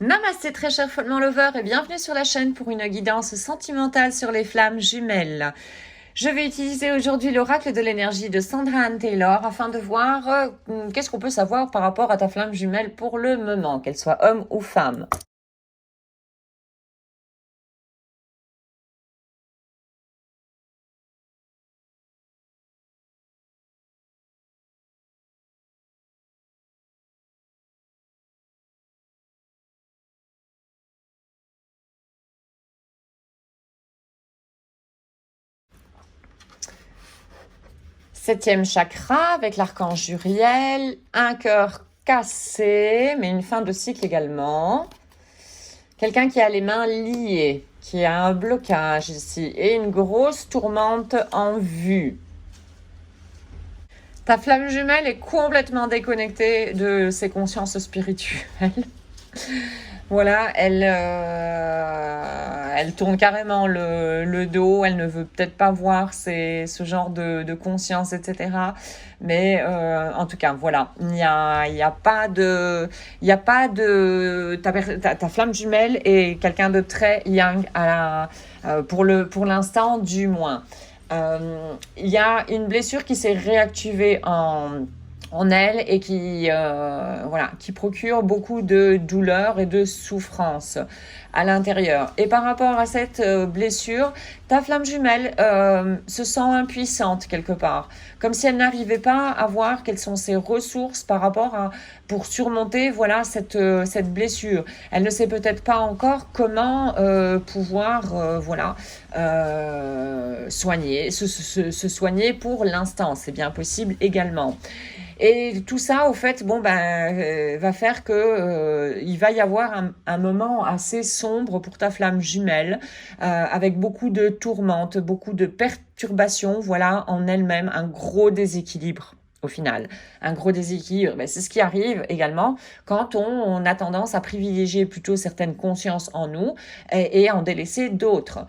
Namasté très cher Follement Lover et bienvenue sur la chaîne pour une guidance sentimentale sur les flammes jumelles. Je vais utiliser aujourd'hui l'oracle de l'énergie de Sandra Anne Taylor afin de voir qu'est-ce qu'on peut savoir par rapport à ta flamme jumelle pour le moment, qu'elle soit homme ou femme. Septième chakra avec l'archange Uriel, un cœur cassé, mais une fin de cycle également. Quelqu'un qui a les mains liées, qui a un blocage ici et une grosse tourmente en vue. Ta flamme jumelle est complètement déconnectée de ses consciences spirituelles. Voilà, elle tourne carrément le dos, elle ne veut peut-être pas voir ce genre de conscience, etc. Mais en tout cas, voilà, il y a pas de, ta flamme jumelle est quelqu'un de très yang pour l'instant du moins. Il y a une blessure qui s'est réactivée en elle et qui procure beaucoup de douleur et de souffrance à l'intérieur. Et par rapport à cette blessure, ta flamme jumelle se sent impuissante quelque part, comme si elle n'arrivait pas à voir quelles sont ses ressources pour surmonter cette blessure. Elle ne sait peut-être pas encore comment pouvoir soigner, se soigner pour l'instant. C'est bien possible également. Et tout ça, au fait, va faire que il va y avoir un moment assez sombre pour ta flamme jumelle, avec beaucoup de tourmentes, beaucoup de perturbations, voilà, en elle-même, un gros déséquilibre. Au final, un gros déséquilibre, c'est ce qui arrive également quand on a tendance à privilégier plutôt certaines consciences en nous et en délaisser d'autres.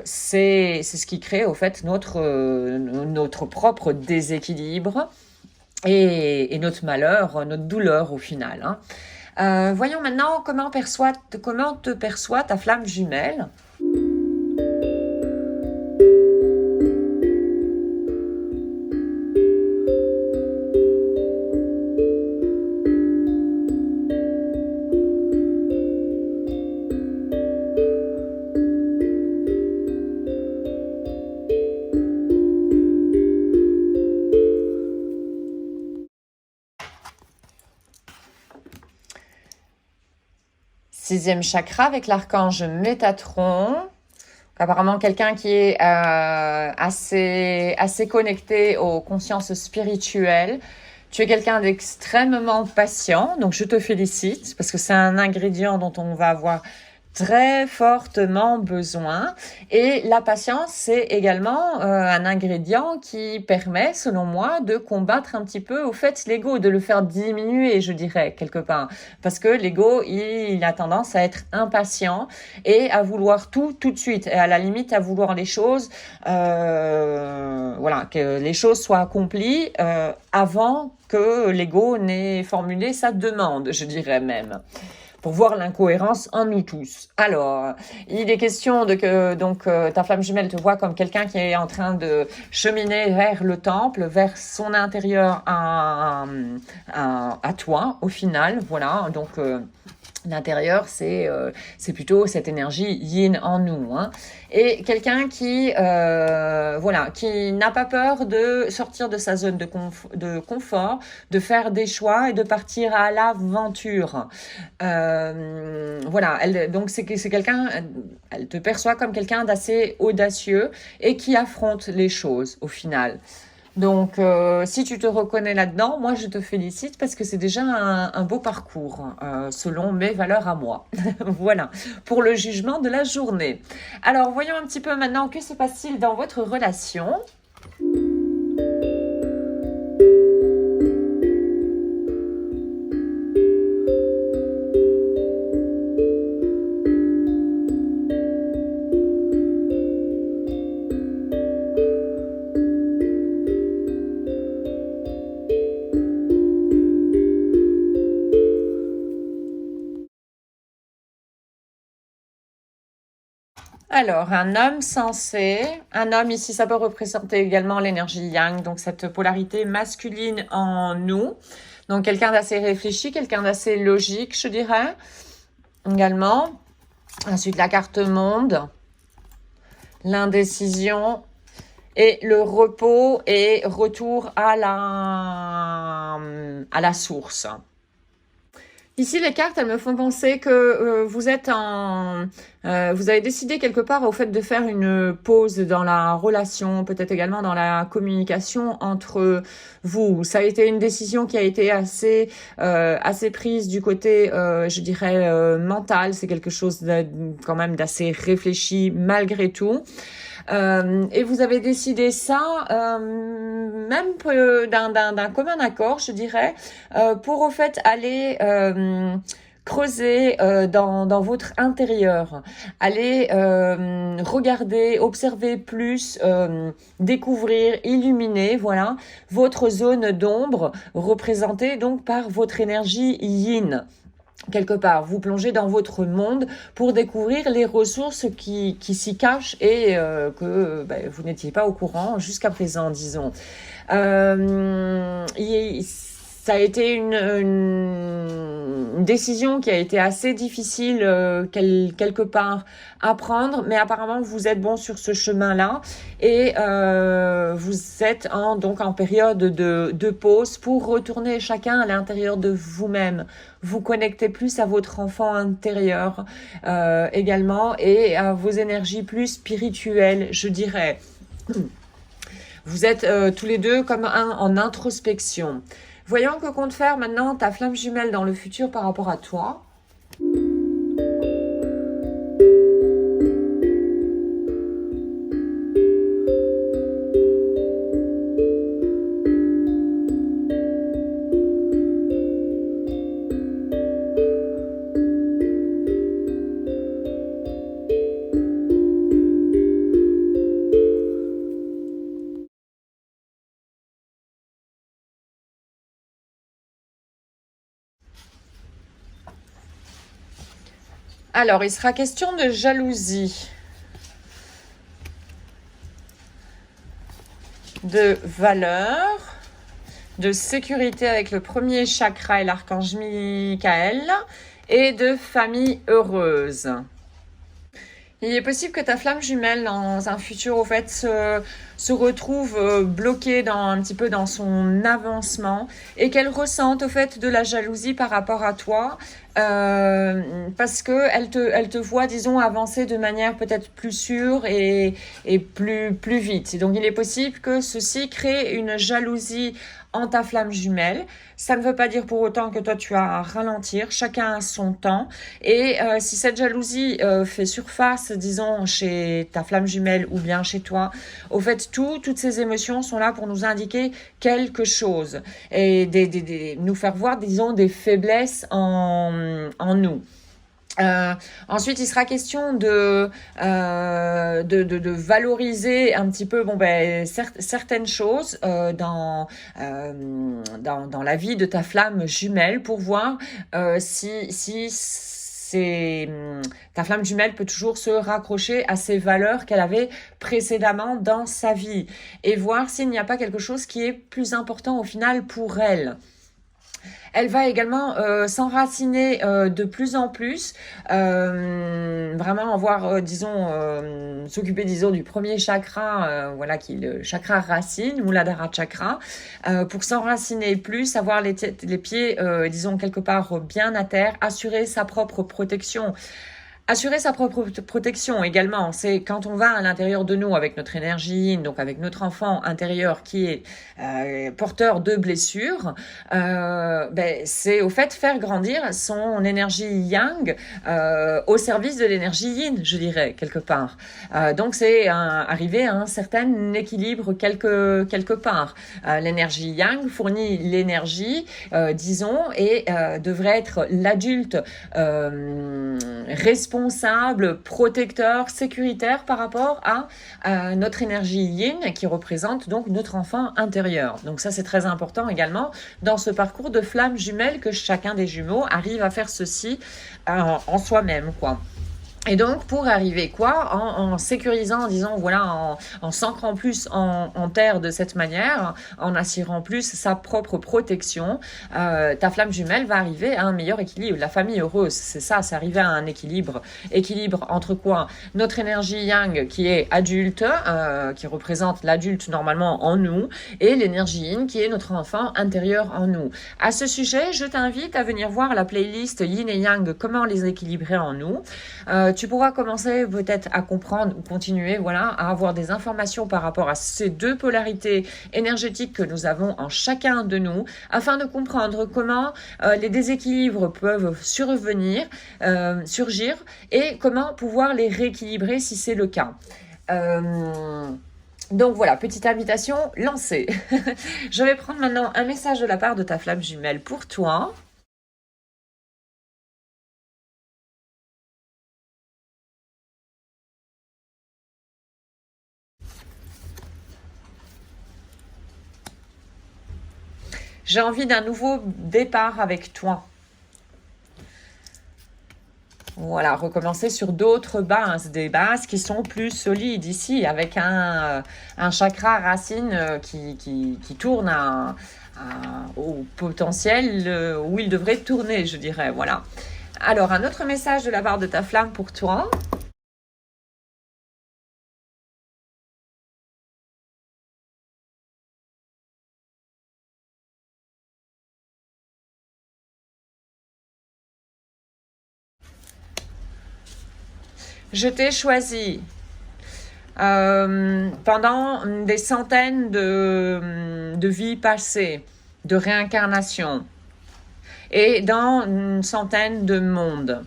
C'est ce qui crée au fait notre propre déséquilibre et notre malheur, notre douleur au final. Hein. Voyons maintenant comment te perçoit ta flamme jumelle. Sixième chakra avec l'archange Métatron. Apparemment, quelqu'un qui est assez connecté aux consciences spirituelles. Tu es quelqu'un d'extrêmement patient, donc je te félicite parce que c'est un ingrédient dont on va avoir très fortement besoin. Et la patience, c'est également un ingrédient qui permet, selon moi, de combattre un petit peu, au fait, l'ego, de le faire diminuer, je dirais, quelque part. Parce que l'ego, il a tendance à être impatient et à vouloir tout de suite. Et à la limite, à vouloir les choses, que les choses soient accomplies avant que l'ego n'ait formulé sa demande, je dirais même, pour voir l'incohérence en nous tous. Alors, il est question de que ta flamme jumelle te voit comme quelqu'un qui est en train de cheminer vers le temple, vers son intérieur à toi, au final. Voilà, donc l'intérieur, c'est plutôt cette énergie yin en nous. Hein. Et quelqu'un qui n'a pas peur de sortir de sa zone de confort, de faire des choix et de partir à l'aventure. Donc c'est quelqu'un, elle te perçoit comme quelqu'un d'assez audacieux et qui affronte les choses au final. Donc, si tu te reconnais là-dedans, moi, je te félicite parce que c'est déjà un beau parcours, selon mes valeurs à moi. Voilà, pour le jugement de la journée. Alors, voyons un petit peu maintenant, que se passe-t-il dans votre relation ? Alors, un homme sensé, un homme ici, ça peut représenter également l'énergie yang, donc cette polarité masculine en nous. Donc, quelqu'un d'assez réfléchi, quelqu'un d'assez logique, je dirais, également. Ensuite, la carte monde, l'indécision et le repos et retour à la source. Ici, les cartes, elles me font penser que vous avez décidé quelque part au fait de faire une pause dans la relation, peut-être également dans la communication entre vous. Ça a été une décision qui a été assez prise du côté, je dirais, mental. C'est quelque chose quand même d'assez réfléchi malgré tout. Et vous avez décidé ça, même d'un commun accord, je dirais, pour au fait aller creuser dans votre intérieur, aller regarder, observer plus, découvrir, illuminer, voilà, votre zone d'ombre représentée donc par votre énergie yin. Quelque part, vous plongez dans votre monde pour découvrir les ressources qui s'y cachent et que vous n'étiez pas au courant jusqu'à présent, disons. Ça a été une décision qui a été assez difficile quelque part à prendre, mais apparemment vous êtes bon sur ce chemin-là et vous êtes donc en période de pause pour retourner chacun à l'intérieur de vous-même, vous connecter plus à votre enfant intérieur également et à vos énergies plus spirituelles, je dirais. Vous êtes tous les deux comme un en introspection. Voyons que compte faire maintenant ta flamme jumelle dans le futur par rapport à toi. Alors, il sera question de jalousie, de valeur, de sécurité avec le premier chakra et l'archange Michael, et de famille heureuse. Il est possible que ta flamme jumelle dans un futur au fait se retrouve bloquée un petit peu dans son avancement et qu'elle ressente au fait de la jalousie par rapport à toi parce que elle te voit, disons, avancer de manière peut-être plus sûre et plus vite. Et donc il est possible que ceci crée une jalousie en ta flamme jumelle. Ça ne veut pas dire pour autant que toi tu as à ralentir, chacun a son temps et si cette jalousie fait surface, disons, chez ta flamme jumelle ou bien chez toi, au fait toutes ces émotions sont là pour nous indiquer quelque chose et nous faire voir, disons, des faiblesses en nous. Ensuite, il sera question de valoriser un petit peu certaines choses dans la vie de ta flamme jumelle pour voir si ta flamme jumelle peut toujours se raccrocher à ces valeurs qu'elle avait précédemment dans sa vie et voir s'il n'y a pas quelque chose qui est plus important au final pour elle. Elle va également s'enraciner de plus en plus, vraiment avoir, s'occuper, disons, du premier chakra, voilà, qui est le chakra racine, Muladhara chakra, pour s'enraciner plus, avoir les pieds, disons, quelque part bien à terre, assurer sa propre protection. Assurer sa propre protection également, c'est quand on va à l'intérieur de nous avec notre énergie, donc avec notre enfant intérieur qui est porteur de blessures, c'est au fait faire grandir son énergie yang au service de l'énergie yin, je dirais, quelque part. Donc c'est arriver à un certain équilibre quelque part. L'énergie yang fournit l'énergie, disons, et devrait être l'adulte responsable, protecteur, sécuritaire par rapport à notre énergie yin qui représente donc notre enfant intérieur. Donc ça, c'est très important également dans ce parcours de flamme jumelle que chacun des jumeaux arrive à faire ceci en soi-même, quoi. Et donc, pour arriver quoi? En sécurisant, en disant, voilà, en s'ancrant plus en terre de cette manière, en assurant plus sa propre protection, ta flamme jumelle va arriver à un meilleur équilibre. La famille heureuse, c'est ça, c'est arriver à un équilibre. Équilibre entre quoi? Notre énergie yang qui est adulte, qui représente l'adulte normalement en nous, et l'énergie yin qui est notre enfant intérieur en nous. À ce sujet, je t'invite à venir voir la playlist yin et yang, comment les équilibrer en nous. Tu pourras commencer peut-être à comprendre ou continuer, voilà, à avoir des informations par rapport à ces deux polarités énergétiques que nous avons en chacun de nous, afin de comprendre comment les déséquilibres peuvent surgir, et comment pouvoir les rééquilibrer si c'est le cas. Donc voilà, petite invitation lancée. Je vais prendre maintenant un message de la part de ta flamme jumelle pour toi. J'ai envie d'un nouveau départ avec toi. Voilà, recommencer sur d'autres bases, des bases qui sont plus solides ici, avec un chakra racine qui tourne au potentiel où il devrait tourner, je dirais. Voilà. Alors, un autre message de la part de ta flamme pour toi. Je t'ai choisi pendant des centaines de vies passées, de réincarnations, et dans une centaine de mondes.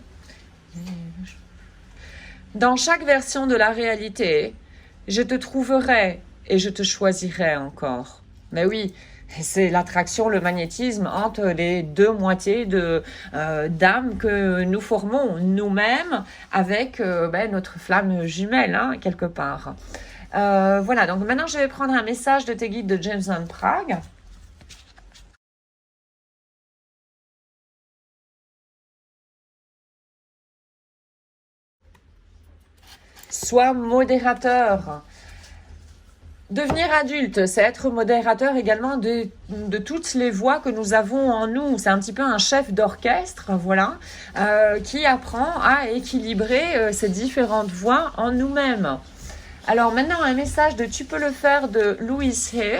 Dans chaque version de la réalité, je te trouverai et je te choisirai encore. Mais oui, c'est l'attraction, le magnétisme entre les deux moitiés d'âme que nous formons nous-mêmes avec notre flamme jumelle, hein, quelque part. Voilà, donc maintenant je vais prendre un message de tes guides de Jameson Prague. Sois modérateur. Devenir adulte, c'est être modérateur également de toutes les voix que nous avons en nous. C'est un petit peu un chef d'orchestre, voilà, qui apprend à équilibrer ces différentes voix en nous-mêmes. Alors maintenant, un message de Tu peux le faire de Louise Hay.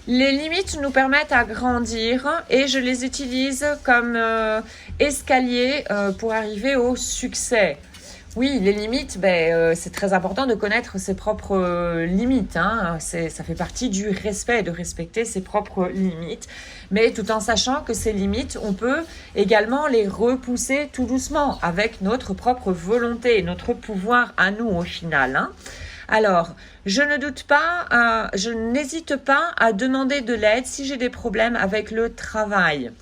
Les limites nous permettent à grandir et je les utilise comme escalier pour arriver au succès. Oui, les limites, c'est très important de connaître ses propres limites. Hein. Ça fait partie du respect, de respecter ses propres limites. Mais tout en sachant que ces limites, on peut également les repousser tout doucement avec notre propre volonté, notre pouvoir à nous au final. Hein. Alors, je n'hésite pas à demander de l'aide si j'ai des problèmes avec le travail.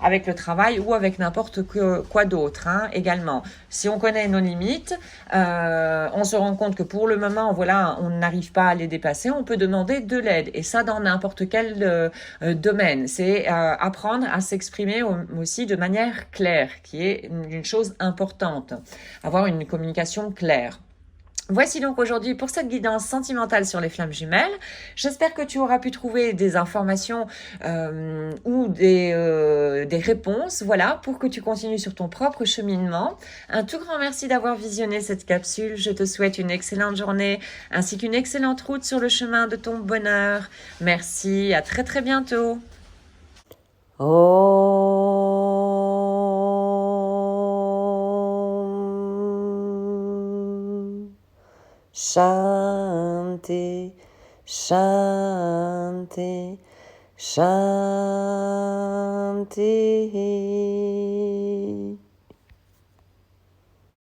Avec le travail ou avec n'importe quoi d'autre, hein, également. Si on connaît nos limites, on se rend compte que pour le moment, voilà, on n'arrive pas à les dépasser, on peut demander de l'aide. Et ça, dans n'importe quel domaine. C'est apprendre à s'exprimer aussi de manière claire, qui est une chose importante. Avoir une communication claire. Voici donc aujourd'hui pour cette guidance sentimentale sur les flammes jumelles. J'espère que tu auras pu trouver des informations ou des réponses, voilà, pour que tu continues sur ton propre cheminement. Un tout grand merci d'avoir visionné cette capsule. Je te souhaite une excellente journée ainsi qu'une excellente route sur le chemin de ton bonheur. Merci, à très très bientôt. Shanti, Shanti, Shanti.